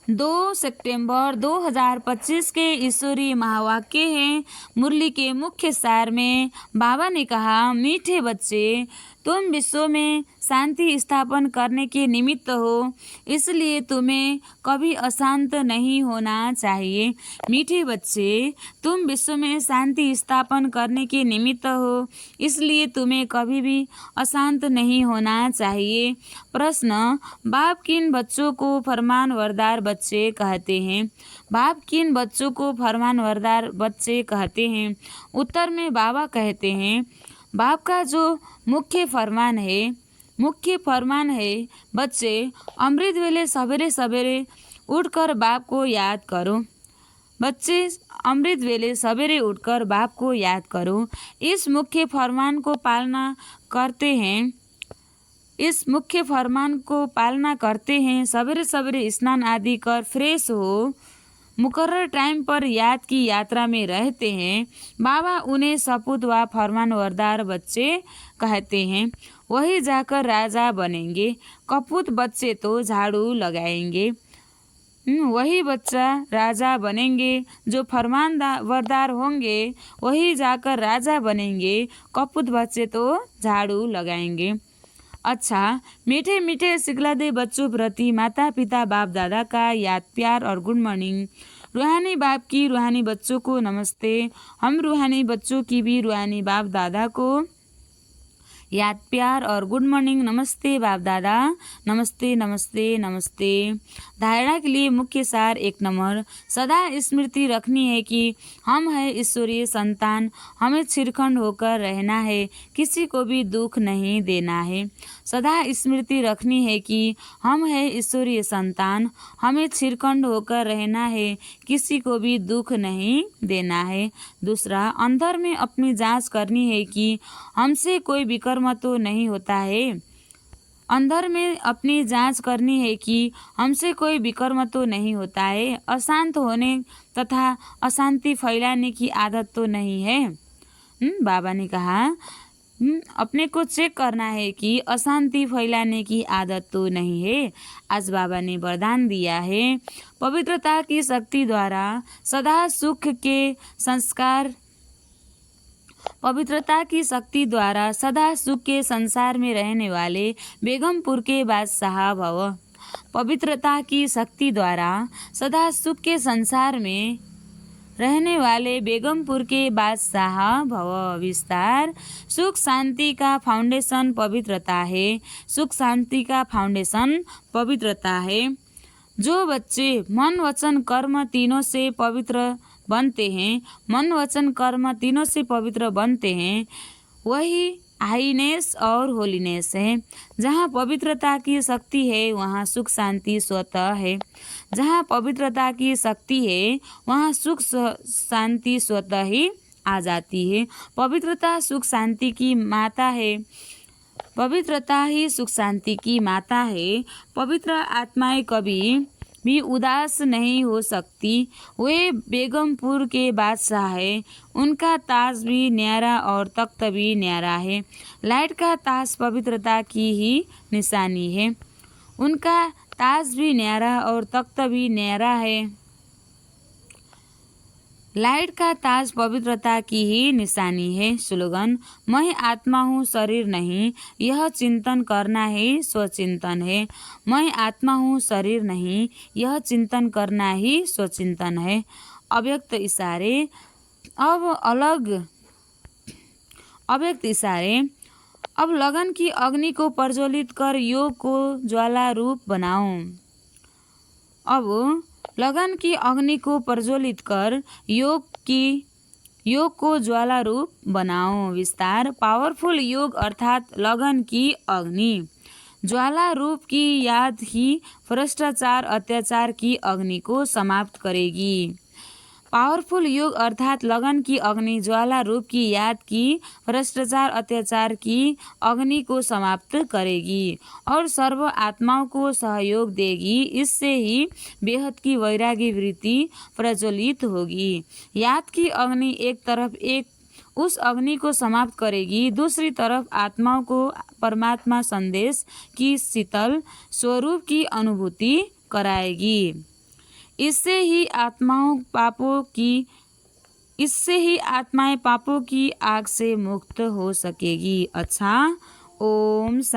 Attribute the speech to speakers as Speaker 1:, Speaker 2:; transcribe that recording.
Speaker 1: 2 सितंबर 2025 के ईश्वरीय महावाक्य है। मुरली के मुख्य सार में बाबा ने कहा, मीठे बच्चे, तुम विश्व में शांति स्थापन करने के निमित्त हो, इसलिए तुम्हें कभी अशांत नहीं होना चाहिए। मीठे बच्चे, तुम विश्व में शांति स्थापन करने के निमित्त हो, इसलिए तुम्हें कभी भी अशांत नहीं होना चाहिए। प्रश्न, बाप किन बच्चों को फरमानबरदार बच्चे कहते हैं? बाप किन बच्चों को फरमानबरदार बच्चे कहते हैं? उत्तर में बाबा कहते हैं, बाप का जो मुख्य फरमान है, बच्चे, अमृत वेले सवेरे सवेरे उठकर बाप को याद करो। बच्चे, अमृत वेले सवेरे उठकर बाप को याद करो। इस मुख्य फरमान को पालना करते हैं। सवेरे सवेरे स्नान आदि कर फ्रेश हो, मुकर्रर टाइम पर याद की यात्रा में रहते हैं। बाबा उन्हें सपूत व फरमानबरदार बच्चे कहते हैं। वही जाकर राजा बनेंगे। कपूत बच्चे तो झाड़ू लगाएंगे। वही बच्चा राजा बनेंगे। जो फरमानबरदार होंगे वही जाकर राजा बनेंगे। कपूत बच्चे तो झाड़ू लगाएंगे। अच्छा, मीठे मीठे सिखलाते बच्चों प्रति माता पिता बाप दादा का याद, प्यार और गुड मॉर्निंग। रूहानी बाप की रूहानी बच्चों को नमस्ते। हम रूहानी बच्चों की भी रूहानी बाप दादा को याद, प्यार और गुड मॉर्निंग। नमस्ते बाप दादा, नमस्ते नमस्ते नमस्ते। धारणा के लिए मुख्य सार 1 नंबर, सदा स्मृति रखनी है कि हम है ईश्वरीय संतान। हमें छिरखंड होकर रहना है, किसी को भी दुख नहीं देना है। सदा स्मृति रखनी है कि हम है ईश्वरीय संतान। हमें छिरखंड होकर रहना है, किसी को भी दुख नहीं देना है। दूसरा, अंदर में अपनी जांच करनी है कि हमसे कोई विकर्म तो नहीं होता है। अंदर में अपनी जांच करनी है कि हमसे कोई विकर्म तो नहीं होता है। अशांत होने तथा अशांति फैलाने की आदत तो नहीं है। बाबा ने कहा, अपने को चेक करना है कि अशांति फैलाने की आदत तो नहीं है। आज बाबा ने वरदान दिया है, पवित्रता की शक्ति द्वारा सदा सुख के संसार में रहने वाले बेगमपुर के बादशाह भव। पवित्रता की शक्ति द्वारा सदा सुख के संसार में रहने वाले बेगमपुर के बादशाह भव। विस्तार, सुख शांति का फाउंडेशन पवित्रता है। सुख शांति का फाउंडेशन पवित्रता है। जो बच्चे मन वचन कर्म तीनों से पवित्र बनते हैं, वही हाईनेस और होलीनेस है। जहाँ पवित्रता की शक्ति है वहाँ सुख शांति स्वतः है। जहाँ पवित्रता की शक्ति है वहाँ सुख शांति स्वतः ही आ जाती है। पवित्रता सुख शांति की माता है। पवित्रता ही सुख शांति की माता है। पवित्र आत्माएं कभी भी उदास नहीं हो सकती। वे बेगमपुर के बादशाह है। उनका ताज भी न्यारा और तख्त भी न्यारा है। लाइट का ताज पवित्रता की ही निशानी है। उनका ताज भी न्यारा और तख्त भी न्यारा है। लाइट का ताज पवित्रता की ही निशानी है। स्लोगन, मैं आत्मा हूँ, शरीर नहीं, यह चिंतन करना ही स्वचिंतन है। मैं आत्मा हूँ, शरीर नहीं, यह चिंतन करना ही स्वचिंतन है। अव्यक्त इशारे। अब लगन की अग्नि को प्रज्वलित कर योग को ज्वाला रूप बनाओ। अब लगन की अग्नि को प्रज्वलित कर योग को ज्वाला रूप बनाओ। विस्तार, पावरफुल योग अर्थात लगन की अग्नि ज्वाला रूप की याद ही भ्रष्टाचार अत्याचार की अग्नि को समाप्त करेगी। पावरफुल योग अर्थात लगन की अग्नि ज्वाला रूप की याद की भ्रष्टाचार अत्याचार की अग्नि को समाप्त करेगी और सर्व आत्माओं को सहयोग देगी। इससे ही बेहद की वैरागी वृत्ति प्रज्वलित होगी। याद की अग्नि एक तरफ उस अग्नि को समाप्त करेगी, दूसरी तरफ आत्माओं को परमात्मा संदेश की शीतल स्वरूप की अनुभूति कराएगी। इससे ही आत्माएं पापों की आग से मुक्त हो सकेगी। अच्छा, ओम शांति।